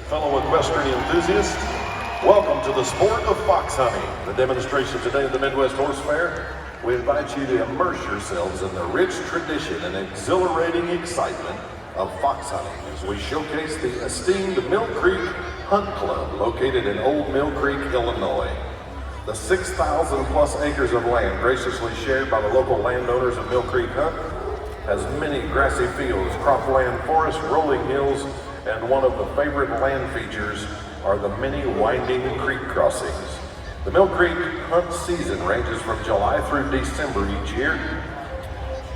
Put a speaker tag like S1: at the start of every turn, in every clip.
S1: Fellow equestrian enthusiasts, welcome to the sport of fox hunting. The demonstration today at the Midwest Horse Fair. We invite you to immerse yourselves in the rich tradition and exhilarating excitement of fox hunting as we showcase the esteemed Mill Creek Hunt Club located in Old Mill Creek, Illinois. The 6,000 plus acres of land graciously shared by the local landowners of Mill Creek Hunt has many grassy fields, cropland forests, rolling hills, and one of the favorite land features are the many winding creek crossings. The Mill Creek hunt season ranges from July through December each year.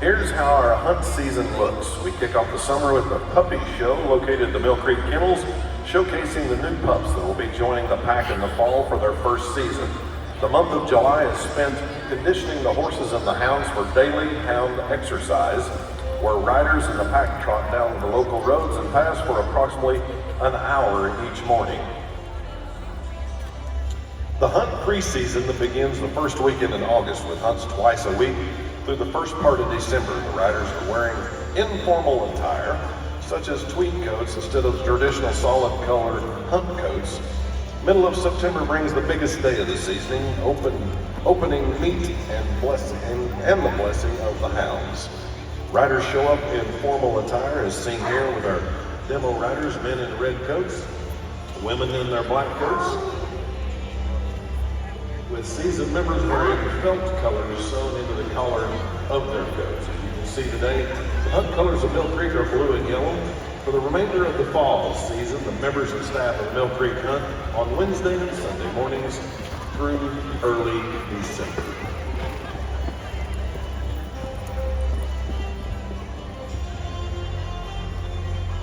S1: Here's how our hunt season looks. We kick off the summer with the Puppy Show located at the Mill Creek Kennels, showcasing the new pups that will be joining the pack in the fall for their first season. The month of July is spent conditioning the horses and the hounds for daily hound exercise, where riders in the pack trot down the local roads and pass for approximately an hour each morning. The hunt preseason that begins the first weekend in August with hunts twice a week through the first part of December. The riders are wearing informal attire, such as tweed coats instead of traditional solid colored hunt coats. Middle of September brings the biggest day of the season, opening meet and the blessing of the hounds. Riders show up in formal attire, as seen here with our demo riders, men in red coats, women in their black coats, with seasoned members wearing felt colors sewn into the collar of their coats. As you can see today, the hunt colors of Mill Creek are blue and yellow. For the remainder of the fall season, the members and staff of Mill Creek hunt on Wednesday and Sunday mornings through early December.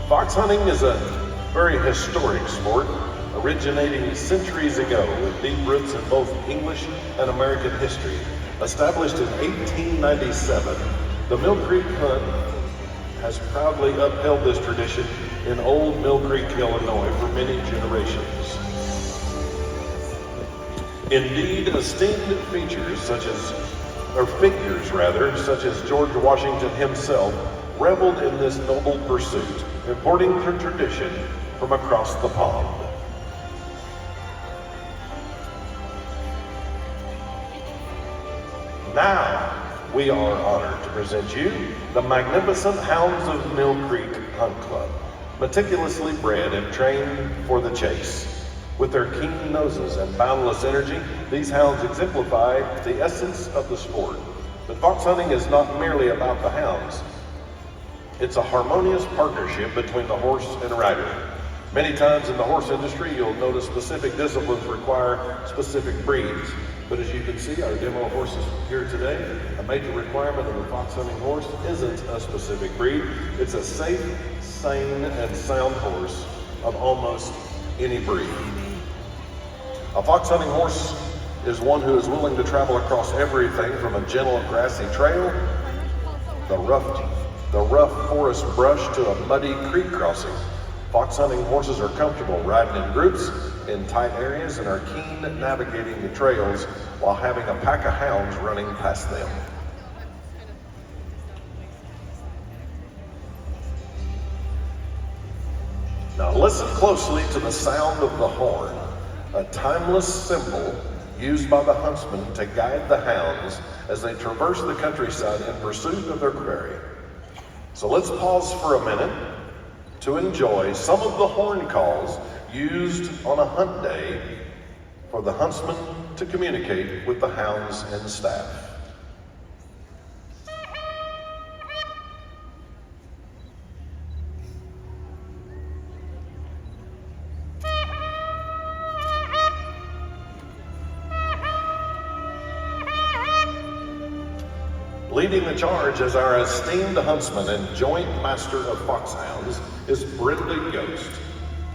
S1: Fox hunting is a very historic sport, originating centuries ago with deep roots in both English and American history. Established in 1897, the Mill Creek Hunt has proudly upheld this tradition in Old Mill Creek, Illinois for many generations. Indeed, esteemed figures such as George Washington himself reveled in this noble pursuit, importing the tradition from across the pond. Now, we are honored to present you the magnificent Hounds of Mill Creek Hunt Club, meticulously bred and trained for the chase. With their keen noses and boundless energy, these hounds exemplify the essence of the sport. But fox hunting is not merely about the hounds. It's a harmonious partnership between the horse and rider. Many times in the horse industry, you'll notice specific disciplines require specific breeds. But as you can see, our demo horses here today, a major requirement of a fox hunting horse isn't a specific breed. It's a safe, sane, and sound horse of almost any breed. A fox hunting horse is one who is willing to travel across everything from a gentle grassy trail, the rough forest brush, to a muddy creek crossing. Fox hunting horses are comfortable riding in groups in tight areas and are keen at navigating the trails while having a pack of hounds running past them. Now listen closely to the sound of the horn, a timeless symbol used by the huntsman to guide the hounds as they traverse the countryside in pursuit of their quarry. So let's pause for a minute to enjoy some of the horn calls used on a hunt day for the huntsman to communicate with the hounds and staff. Leading the charge as our esteemed huntsman and joint master of foxhounds is Brenda Yost,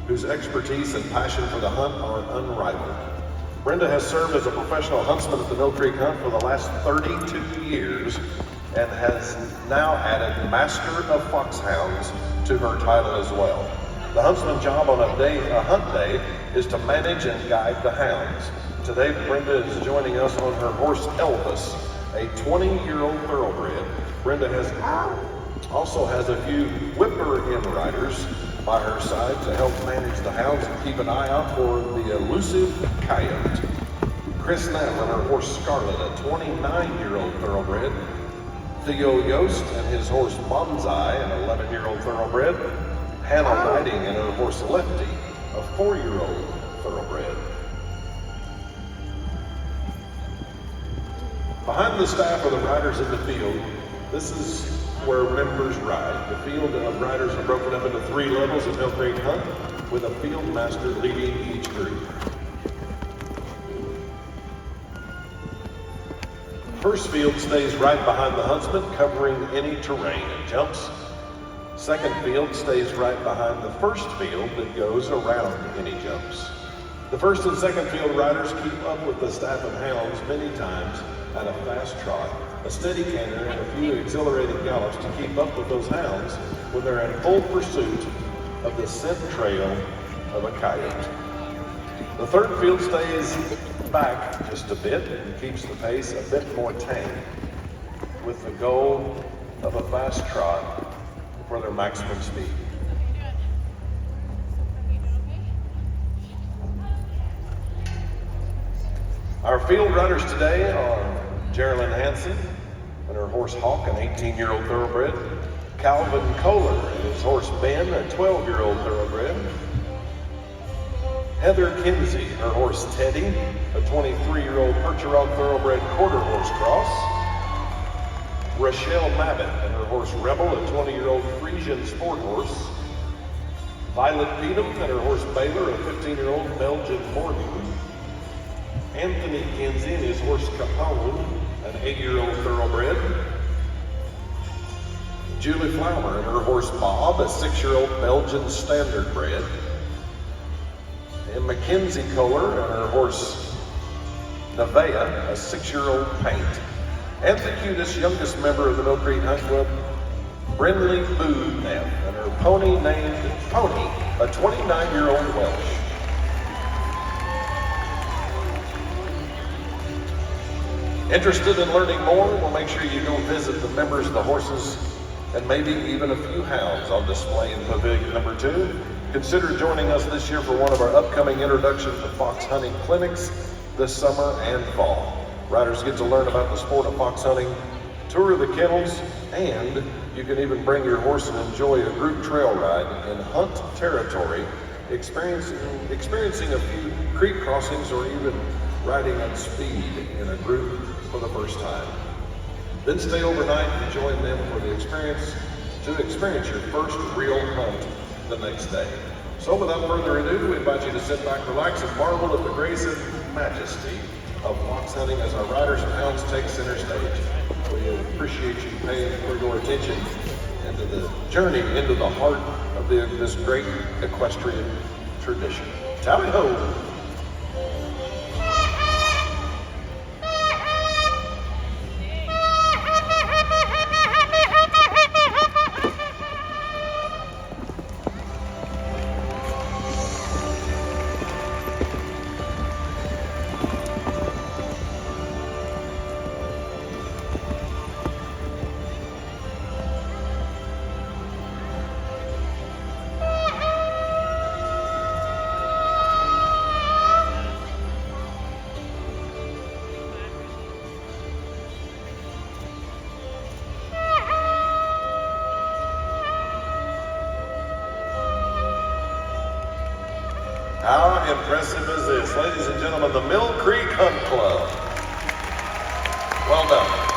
S1: whose expertise and passion for the hunt are unrivaled. Brenda has served as a professional huntsman at the Mill Creek Hunt for the last 32 years and has now added Master of Foxhounds to her title as well. The huntsman's job on a hunt day is to manage and guide the hounds. Today, Brenda is joining us on her horse Elvis, a 20-year-old thoroughbred. Brenda also has a few whipper-in riders by her side to help manage the hounds and keep an eye out for the elusive Coyote. Chris Neff and her horse Scarlet, a 29-year-old thoroughbred. Theo Yost and his horse Bonsai, an 11-year-old thoroughbred. Hannah Riding and her horse Lefty, a 4-year-old thoroughbred. Behind the staff are the riders in the field. This is where members ride. The field of riders are broken up into 3 levels of Mill Creek Hunt, with a field master leading each group. First field stays right behind the huntsman, covering any terrain and jumps. Second field stays right behind the first field that goes around any jumps. The first and second field riders keep up with the staff of hounds many times at a fast trot, a steady canter, and a few exhilarating gallops to keep up with those hounds when they're in full pursuit of the scent trail of a coyote. The third field stays back just a bit and keeps the pace a bit more tame, with the goal of a fast trot for their maximum speed. Our field riders today are Geraldine Hansen and her horse Hawk, an 18-year-old thoroughbred. Calvin Kohler and his horse Ben, a 12-year-old thoroughbred. Heather Kinsey, her horse Teddy, a 23-year-old Percheron thoroughbred quarter horse cross. Rochelle Mabbitt and her horse Rebel, a 20-year-old Frisian sport horse. Violet Beadham and her horse Baylor, a 15-year-old Belgian Morgan. Anthony Kinsey and his horse Capone, an 8-year-old thoroughbred. Julie Flower and her horse Bob, a 6-year-old Belgian standard bred. And Mackenzie Kohler and her horse Nevaeh, a 6-year-old paint. And the cutest, youngest member of the Mill Creek Hunt Club, Brindley Booth and her pony named Pony, a 29-year-old Welsh. Interested in learning more? Well, make sure you go visit the members, the horses, and maybe even a few hounds on display in Pavilion number 2. Consider joining us this year for one of our upcoming introduction to fox hunting clinics this summer and fall. Riders get to learn about the sport of fox hunting, tour the kennels, and you can even bring your horse and enjoy a group trail ride in hunt territory, experiencing a few creek crossings or even riding at speed in a group for the first time. Then stay overnight and join them for the experience your first real hunt the next day. So without further ado, we invite you to sit back, relax, and marvel at the grace and majesty of fox hunting as our riders and hounds take center stage. We appreciate you paying for your attention into the journey into the heart of this great equestrian tradition. Tally ho! How impressive is this? Ladies and gentlemen, the Mill Creek Hunt Club. Well done.